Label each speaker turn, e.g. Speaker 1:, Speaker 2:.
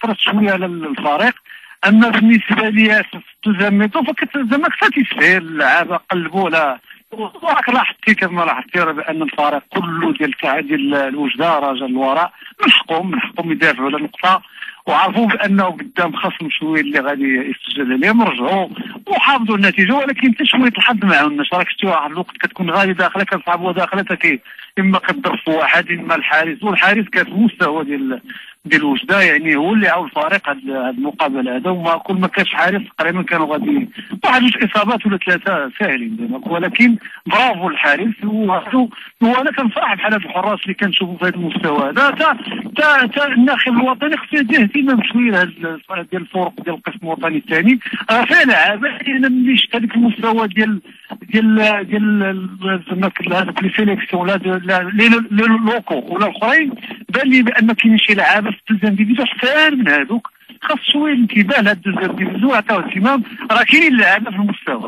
Speaker 1: اثرت شويه على الفريق. اما بالنسبه لي في الدوزيام ميطو زعما ساتيسفي اللعابه قلبوا لا، وراك لاحظتي كما لاحظتي بان الفريق كله ديال الوجده راجع للوراء، من حقهم يدافعوا على النقطه، وعرفوا بانه قدام خصم شويه اللي غادي يسجل عليهم، رجعوا وحافظوا النتيجه. ولكن حتى شويه الحظ ما عاوناش، راك شتي واحد الوقت كتكون غادي داخله كنصعبوها داخله اما كضرب في واحد اما الحارس، والحارس كان في المستوى ديال الوجده، يعني هو اللي عاون الفريق هذه المقابله هذا. وما كل ما كانش حارس تقريبا كانوا غادي واحد جوج اصابات ولا ثلاثه ساهلين زعما، ولكن برافو الحارس. وانا كنفرح بحال هاد الحراس اللي كنشوفوا في هذا المستوى هذا. تا الناخب الوطني خصو يديه اهتمام شويه ديال الفرق ديال القسم الوطني الثاني. فيها لعابه انا ملي شفت هذاك المستوى ديال زعما هذوك لي سيليكسيون لي لوكو ولا الاخرين، بان لي بان كاين شي لعابه في الدوزيام ديفيزيون احسن من هذوك. خاص شويه الانتباه لهاد الدوزيام ديفيزيون، عطاو اهتمام، راه كاينين لعابه في المستوى.